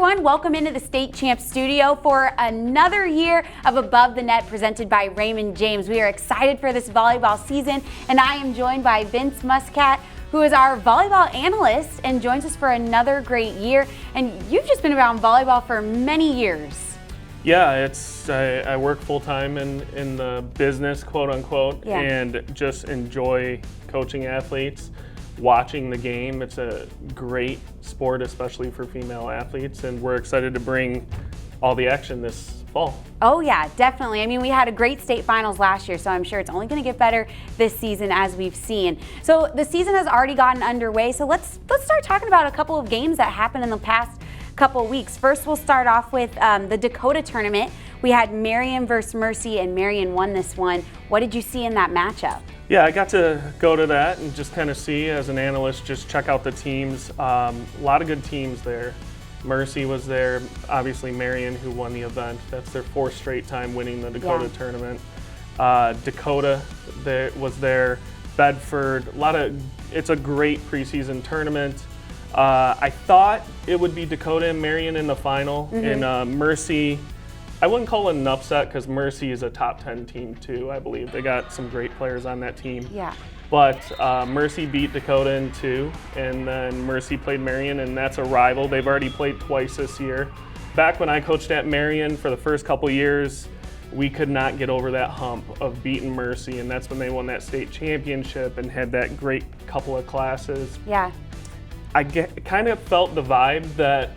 everyone. Welcome into the State Champs studio for another year of Above the Net presented by Raymond James. We are excited for this volleyball season, and I am joined by Vince Muscat, who is our volleyball analyst and joins us for another great year. And you've just been around volleyball for many years. Yeah, I work full-time in the business, quote unquote, and just enjoy coaching athletes, watching the game. It's a great sport, especially for female athletes, and we're excited to bring all the action this fall. Oh yeah, definitely. I mean, we had a great state finals last year, so I'm sure it's only going to get better this season, as we've seen. So the season has already gotten underway, so let's start talking about a couple of games that happened in the past couple of weeks. First, we'll start off with the Dakota tournament. We had Marion versus Mercy, and Marion won this one. What did you see in that matchup? Yeah, I got to go to that and just kind of see, as an analyst, just check out the teams. A lot of good teams there. Mercy was there, obviously Marion, who won the event. That's their fourth straight time winning the Dakota tournament. Dakota was there, Bedford. It's a great preseason tournament. I thought it would be Dakota and Marion in the final, and Mercy, I wouldn't call it an upset because Mercy is a top 10 team too, I believe. They got some great players on that team. Yeah. But Mercy beat Dakota in 2, and then Mercy played Marion, and that's a rival. They've already played twice this year. Back when I coached at Marion for the first couple years, we could not get over that hump of beating Mercy, and that's when they won that state championship and had that great couple of classes. Yeah. I kind of felt the vibe that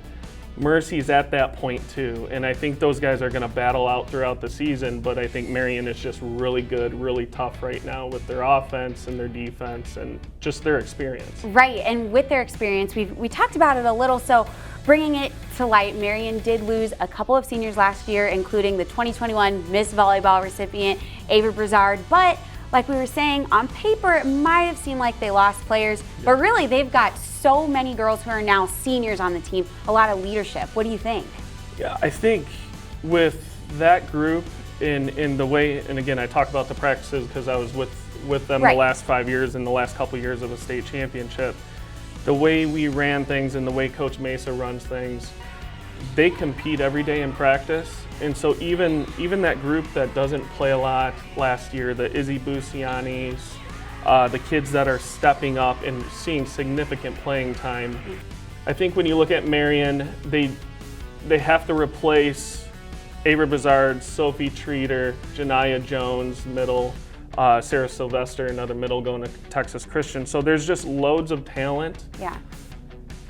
Mercy's at that point too, and I think those guys are going to battle out throughout the season, but I think Marion is just really good, really tough right now with their offense and their defense and just their experience. Right, and with their experience, we talked about it a little, so bringing it to light, Marion did lose a couple of seniors last year, including the 2021 Miss Volleyball recipient, Ava Brizard, but like we were saying, on paper, it might have seemed like they lost players, but really they've got so many girls who are now seniors on the team, a lot of leadership. What do you think? Yeah, I think with that group in the way, and again, I talk about the practices because I was with them the last 5 years and the last couple years of a state championship. The way we ran things and the way Coach Mesa runs things, they compete every day in practice. And so even that group that doesn't play a lot last year, the Izzy Busianis, the kids that are stepping up and seeing significant playing time. I think when you look at Marion, they have to replace Ava Brizard, Sophie Treater, Janiyah Jones, middle, Sarah Sylvester, another middle going to Texas Christian. So there's just loads of talent. Yeah.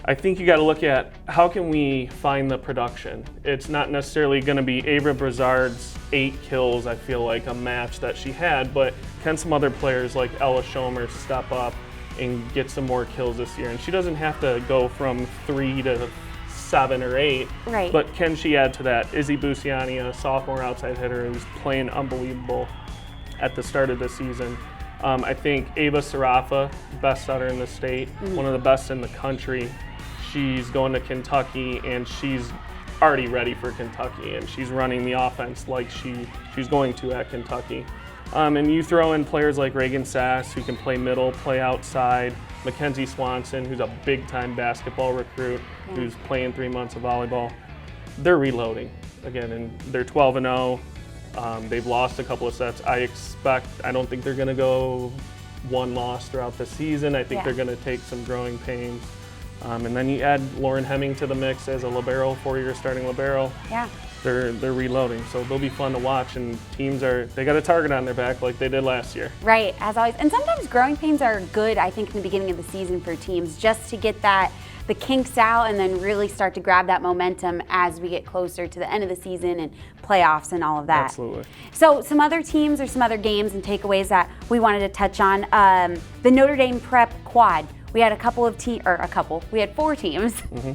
I think you got to look at how can we find the production. It's not necessarily going to be Ava Brizard's 8 kills, I feel like, a match that she had, but can some other players like Ella Schomer step up and get some more kills this year? And she doesn't have to go from 3 to 7 or 8, but can she add to that? Izzy Busiani, a sophomore outside hitter who's playing unbelievable at the start of the season. I think Ava Sarafa, best setter in the state, one of the best in the country. She's going to Kentucky, and she's already ready for Kentucky, and she's running the offense like she's going to at Kentucky. And you throw in players like Reagan Sass, who can play middle, play outside, Mackenzie Swanson, who's a big-time basketball recruit, who's playing 3 months of volleyball. They're reloading, again, and they're 12-0. They've lost a couple of sets. I don't think they're going to go one loss throughout the season. I think they're going to take some growing pains. And then you add Lauren Hemming to the mix as a libero, 4-year starting libero. Yeah. They're reloading, so they'll be fun to watch, and teams they got a target on their back like they did last year. Right, as always. And sometimes growing pains are good, I think, in the beginning of the season for teams, just to get the kinks out and then really start to grab that momentum as we get closer to the end of the season and playoffs and all of that. Absolutely. So some other teams or some other games and takeaways that we wanted to touch on. The Notre Dame Prep Quad. We had we had 4 teams,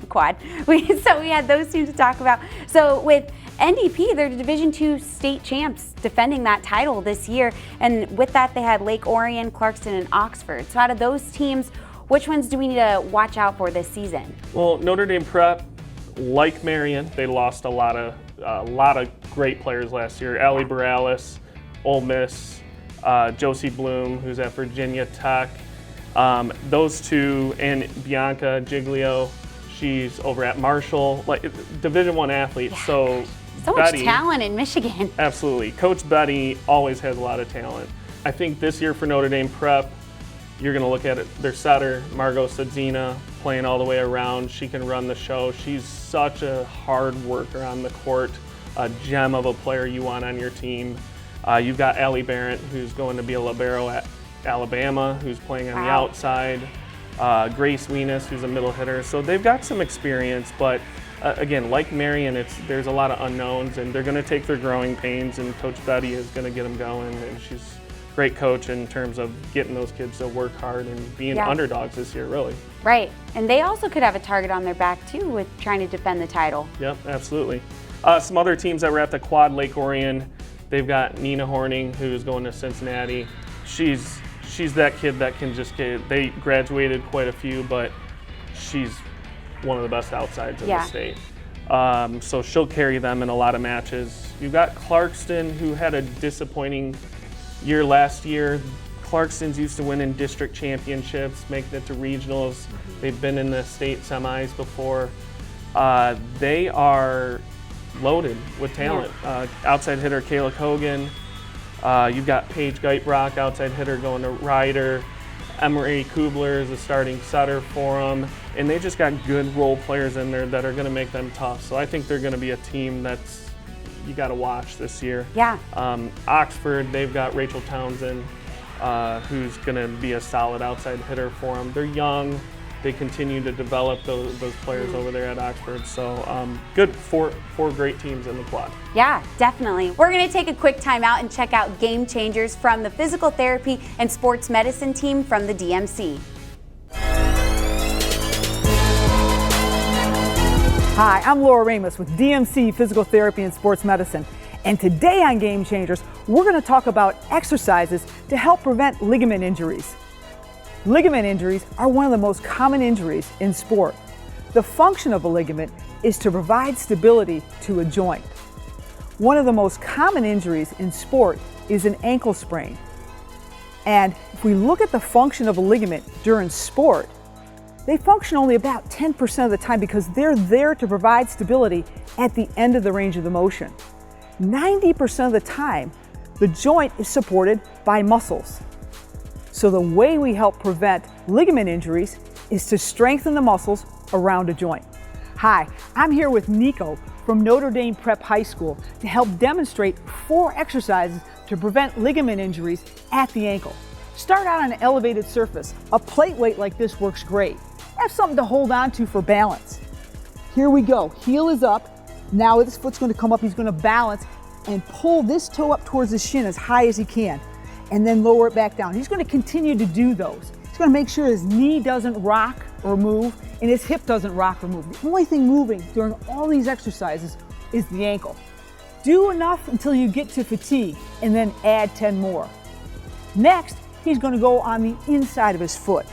quad. So we had those teams to talk about. So with NDP, they're the Division II state champs defending that title this year. And with that, they had Lake Orion, Clarkston, and Oxford. So out of those teams, which ones do we need to watch out for this season? Well, Notre Dame Prep, like Marion, they lost a lot of great players last year. Allie Borales, Ole Miss, Josie Bloom, who's at Virginia Tech. Those two, and Bianca Giglio, She's over at Marshall, like Division I athlete. Yeah. So much Betty, talent in Michigan. Absolutely. Coach Betty always has a lot of talent. I think this year for Notre Dame Prep, you're going to look at it, their setter, Margot Sadzina, playing all the way around. She can run the show. She's such a hard worker on the court, a gem of a player you want on your team. You've got Allie Barrett, who's going to be a libero at Alabama, who's playing on the outside. Grace Weenus, who's a middle hitter. So they've got some experience, but again, like Marion, there's a lot of unknowns, and they're going to take their growing pains, and Coach Betty is going to get them going, and she's a great coach in terms of getting those kids to work hard and being underdogs this year, really. Right, and they also could have a target on their back, too, with trying to defend the title. Yep, absolutely. Some other teams that were at the Quad, Lake Orion, they've got Nina Horning, who's going to Cincinnati. She's that kid that can just they graduated quite a few, but she's one of the best outsides in the state. So she'll carry them in a lot of matches. You've got Clarkston, who had a disappointing year last year. Clarkston's used to winning district championships, making it to regionals. They've been in the state semis before. They are loaded with talent. Outside hitter Kayla Kogan. You've got Paige Geitbrock, outside hitter, going to Ryder. Emery Kubler is a starting setter for them. And they just got good role players in there that are going to make them tough. So I think they're going to be a team that's you got to watch this year. Yeah. Oxford, they've got Rachel Townsend, who's going to be a solid outside hitter for them. They're young. They continue to develop those players over there at Oxford. So good, four great teams in the quad. Yeah, definitely. We're going to take a quick time out and check out Game Changers from the physical therapy and sports medicine team from the DMC. Hi, I'm Laura Raymond with DMC Physical Therapy and Sports Medicine. And today on Game Changers, we're going to talk about exercises to help prevent ligament injuries. Ligament injuries are one of the most common injuries in sport. The function of a ligament is to provide stability to a joint. One of the most common injuries in sport is an ankle sprain. And if we look at the function of a ligament during sport, they function only about 10% of the time because they're there to provide stability at the end of the range of the motion. 90% of the time, the joint is supported by muscles. So the way we help prevent ligament injuries is to strengthen the muscles around a joint. Hi, I'm here with Nico from Notre Dame Prep High School to help demonstrate 4 exercises to prevent ligament injuries at the ankle. Start out on an elevated surface. A plate weight like this works great. Have something to hold on to for balance. Here we go. Heel is up. Now this foot's going to come up. He's going to balance and pull this toe up towards his shin as high as he can, and then lower it back down. He's going to continue to do those. He's going to make sure his knee doesn't rock or move and his hip doesn't rock or move. The only thing moving during all these exercises is the ankle. Do enough until you get to fatigue and then add 10 more. Next, he's going to go on the inside of his foot.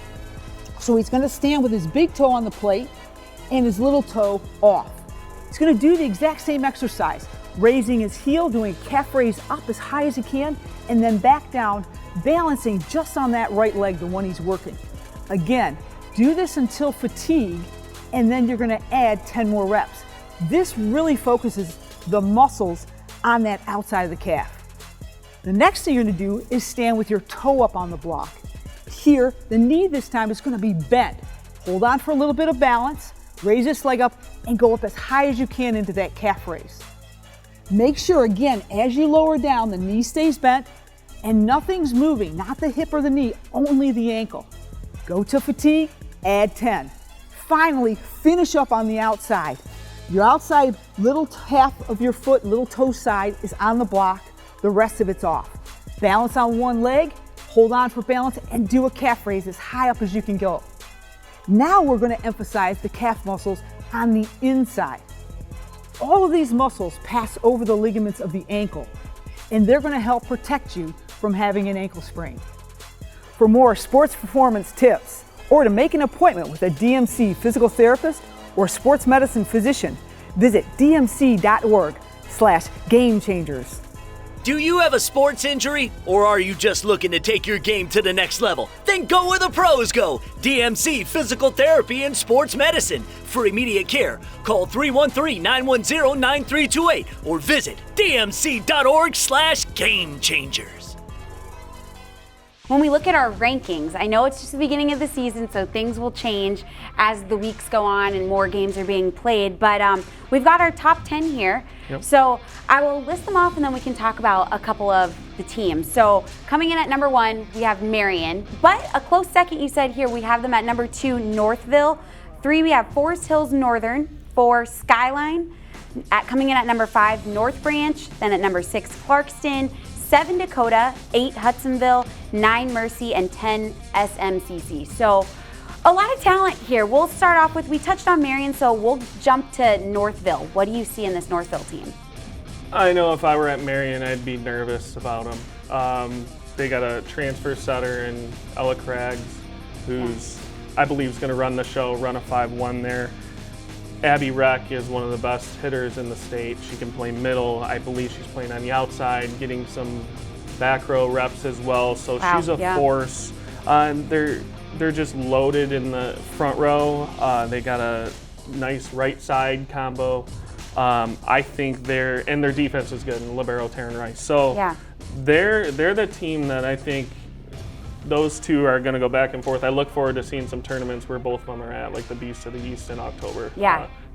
So he's going to stand with his big toe on the plate and his little toe off. He's going to do the exact same exercise, raising his heel, doing a calf raise up as high as he can, and then back down, balancing just on that right leg, the one he's working. Again, do this until fatigue, and then you're going to add 10 more reps. This really focuses the muscles on that outside of the calf. The next thing you're going to do is stand with your toe up on the block. Here, the knee this time is going to be bent. Hold on for a little bit of balance, raise this leg up, and go up as high as you can into that calf raise. Make sure, again, as you lower down, the knee stays bent and nothing's moving, not the hip or the knee, only the ankle. Go to fatigue, add 10. Finally, finish up on the outside. Your outside little half of your foot, little toe side is on the block, the rest of it's off. Balance on one leg, hold on for balance, and do a calf raise as high up as you can go. Now we're going to emphasize the calf muscles on the inside. All of these muscles pass over the ligaments of the ankle, and they're going to help protect you from having an ankle sprain. For more sports performance tips, or to make an appointment with a DMC physical therapist or sports medicine physician, visit dmc.org/gamechangers. Do you have a sports injury, or are you just looking to take your game to the next level? Then go where the pros go. DMC Physical Therapy and Sports Medicine. For immediate care, call 313-910-9328 or visit dmc.org/gamechangers. When we look at our rankings, I know it's just the beginning of the season, so things will change as the weeks go on and more games are being played, but we've got our top 10 here. Yep. So I will list them off and then we can talk about a couple of the teams. So coming in at number 1, we have Marion, but a close second, you said here, we have them at number 2, Northville. 3, we have Forest Hills Northern. 4, Skyline. Coming in at number 5, North Branch. Then at number 6, Clarkston. 7, Dakota. 8, Hudsonville. 9, Mercy. And 10, SMCC. So a lot of talent here. We'll start off with, we touched on Marion, so we'll jump to Northville. What do you see in this Northville team? I know if I were at Marion, I'd be nervous about them. They got a transfer setter in Ella Craggs, who's, I believe, is going to run the show, run a 5-1 there. Abby Reck is one of the best hitters in the state. She can play middle. I believe she's playing on the outside, getting some back row reps as well. So she's a force. They're just loaded in the front row. They got a nice right side combo. I think their defense is good, and libero Taryn Rice. So they're the team that I think those two are going to go back and forth. I look forward to seeing some tournaments where both of them are at, like the Beast of the East in October,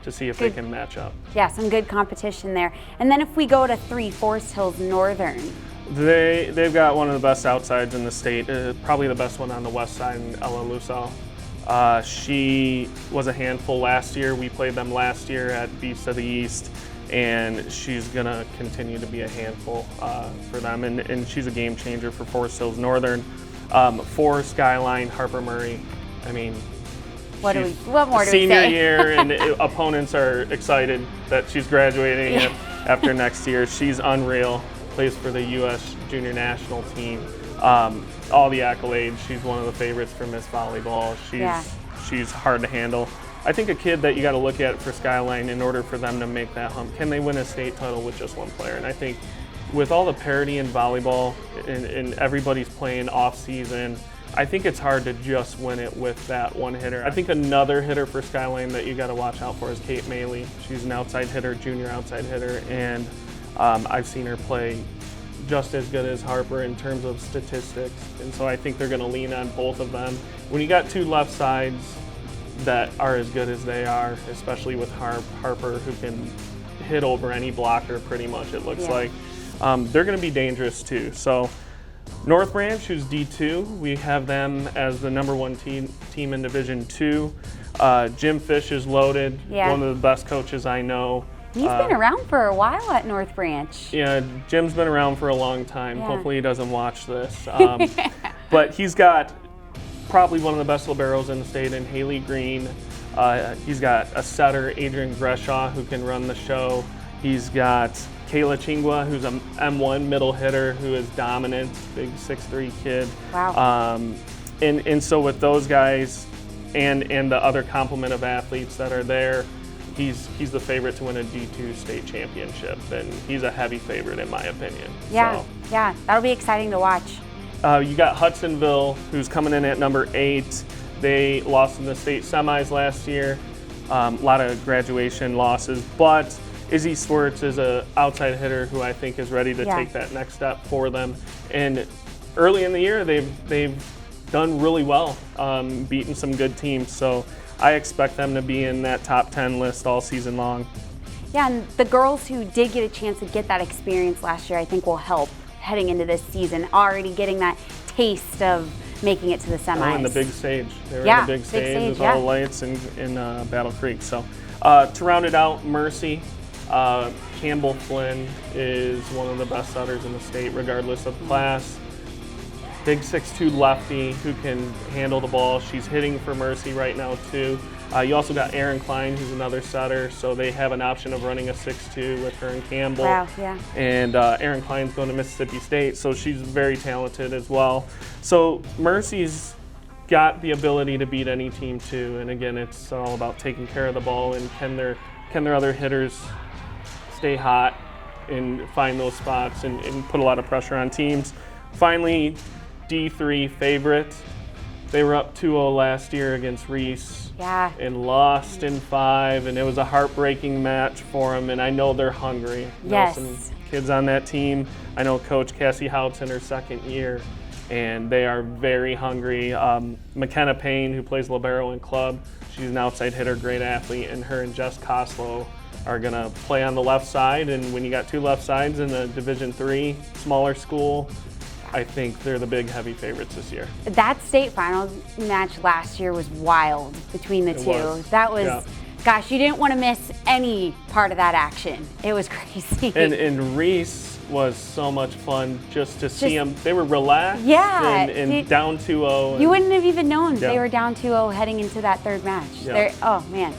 to see if they can match up. Yeah, some good competition there. And then if we go to 3, Forest Hills Northern. They've got one of the best outsides in the state, probably the best one on the west side, in Ella Lusal. She was a handful last year. We played them last year at Beast of the East, and she's going to continue to be a handful for them. And she's a game changer for Forest Hills Northern. For Skyline, Harper Murray, I mean, what more do we senior say? year, and opponents are excited that she's graduating after next year. She's unreal. Plays for the U.S. Junior National Team. All the accolades. She's one of the favorites for Miss Volleyball. She's hard to handle. I think a kid that you got to look at for Skyline in order for them to make that hump. Can they win a state title with just one player? And I think with all the parity in volleyball and everybody's playing off season, I think it's hard to just win it with that one hitter. I think another hitter for Skyline that you got to watch out for is Kate Maley. She's an outside hitter, junior outside hitter, and I've seen her play just as good as Harper in terms of statistics, and so I think they're going to lean on both of them. When you got two left sides that are as good as they are, especially with Harper, who can hit over any blocker pretty much, it looks like, they're going to be dangerous too. So North Branch, who's D2, we have them as the number 1 team in Division 2. Jim Fish is loaded, one of the best coaches I know. He's been around for a while at North Branch. Yeah, Jim's been around for a long time. Hopefully he doesn't watch this. But he's got probably one of the best liberos in the state in Haley Green. He's got a setter, Adrian Greshaw, who can run the show. He's got Kayla Chingwa, who's an M1 middle hitter who is dominant, big 6'3" kid. Wow. And so with those guys and the other complement of athletes that are there, he's the favorite to win a D2 state championship, and he's a heavy favorite in my opinion. Yeah, that'll be exciting to watch. You got Hudsonville, who's coming in at number 8. They lost in the state semis last year. A lot of graduation losses, but Izzy Swartz is an outside hitter who I think is ready to take that next step for them. And early in the year, they've done really well, beating some good teams. So I expect them to be in that top 10 list all season long. Yeah, and the girls who did get a chance to get that experience last year, I think will help heading into this season, already getting that taste of making it to the semis. Oh, and the big stage. They were in the big stage with all the lights in Battle Creek. So to round it out, Mercy, Campbell Flynn is one of the best setters in the state, regardless of class. Big 6'2" lefty who can handle the ball. She's hitting for Mercy right now too. You also got Erin Klein, who's another setter, so they have an option of running a 6'2" with her and Campbell. Wow, yeah. And Erin Klein's going to Mississippi State, so she's very talented as well. So Mercy's got the ability to beat any team too, and again, it's all about taking care of the ball and can their other hitters stay hot and find those spots and put a lot of pressure on teams. Finally, D3 favorite. They were up 2-0 last year against Reese. Yeah. And lost in 5, and it was a heartbreaking match for them, and I know they're hungry. Yes. I know some kids on that team. I know Coach Cassie Hout's in her 2nd year, and they are very hungry. McKenna Payne, who plays libero in club, she's an outside hitter, great athlete, and her and Jess Koslow are going to play on the left side, and when you got 2 left sides in a Division III smaller school, I think they're the big heavy favorites this year. That state finals match last year was wild between the two. That was, yeah. Gosh, you didn't want to miss any part of that action. It was crazy. And Reese was so much fun just to see them. They were relaxed and down 2-0. You wouldn't have even known Yeah. they were down 2-0 heading into that 3rd match. Yeah. Oh man,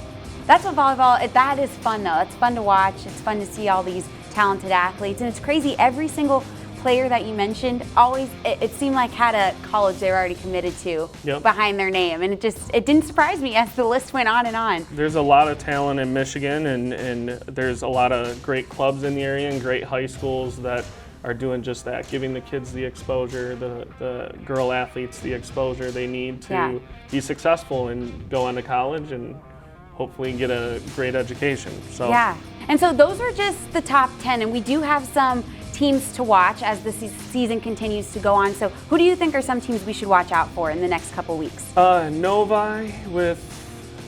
that's what volleyball, that is fun though. It's fun to watch. It's fun to see all these talented athletes, and it's crazy. Every single player that you mentioned always, it seemed like had a college they were already committed to behind their name, and it didn't surprise me as the list went on and on. There's a lot of talent in Michigan, and there's a lot of great clubs in the area and great high schools that are doing just that, giving the kids the exposure, the girl athletes the exposure they need to be successful and go on to college and hopefully get a great education. So yeah, and so those are just the top 10, and we do have some teams to watch as the season continues to go on. So who do you think are some teams we should watch out for in the next couple weeks? Novi with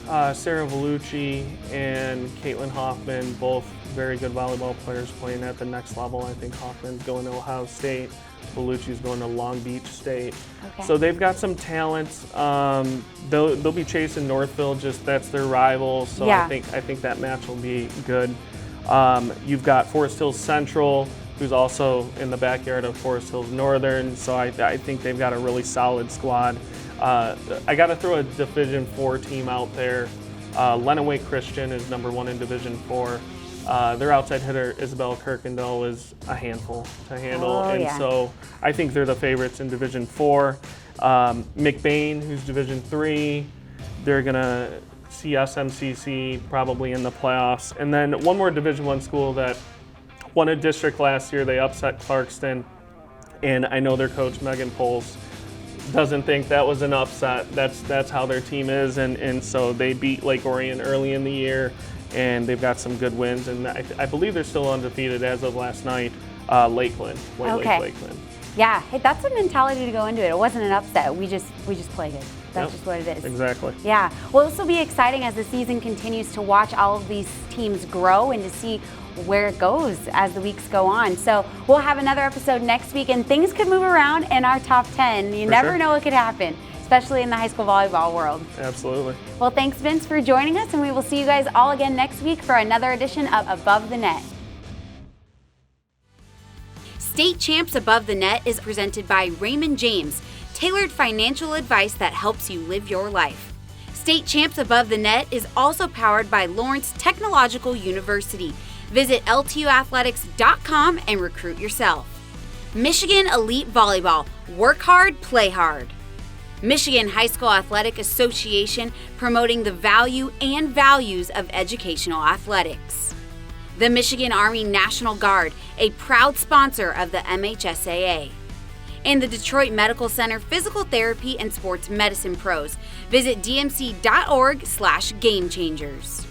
Sarah Vellucci and Caitlin Hoffman, both very good volleyball players playing at the next level. I think Hoffman's going to Ohio State, Vellucci's going to Long Beach State. Okay. So they've got some talent. They'll be chasing Northville, just that's their rival. So I think that match will be good. You've got Forest Hills Central, who's also in the backyard of Forest Hills Northern, so I think they've got a really solid squad. I got to throw a Division IV team out there. Lenawee Christian is #1 in Division IV. Their outside hitter, Isabel Kirkendall, is a handful to handle, so I think they're the favorites in Division IV. McBain, who's Division III, they're going to see SMCC probably in the playoffs. And then one more Division I school that won a district last year. They upset Clarkston, and I know their coach Megan Poles doesn't think that was an upset. That's how their team is, and so they beat Lake Orion early in the year, and they've got some good wins, and I believe they're still undefeated as of last night. Lakeland, White Lake Lakeland. Yeah, hey, that's a mentality to go into it. It wasn't an upset. We just played it. That's just what it is. Exactly. Yeah. Well, this will be exciting as the season continues to watch all of these teams grow and to see where it goes as the weeks go on. So we'll have another episode next week, and things could move around in our top 10. You never know what could happen, especially in the high school volleyball world. Absolutely. Well, thanks, Vince, for joining us, and we will see you guys all again next week for another edition of Above the Net. State Champs Above the Net is presented by Raymond James, tailored financial advice that helps you live your life. State Champs Above the Net is also powered by Lawrence Technological University. Visit ltuathletics.com and recruit yourself. Michigan Elite Volleyball. Work hard, play hard. Michigan High School Athletic Association, promoting the value and values of educational athletics. The Michigan Army National Guard, a proud sponsor of the MHSAA. And the Detroit Medical Center Physical Therapy and Sports Medicine Pros. Visit dmc.org/gamechangers.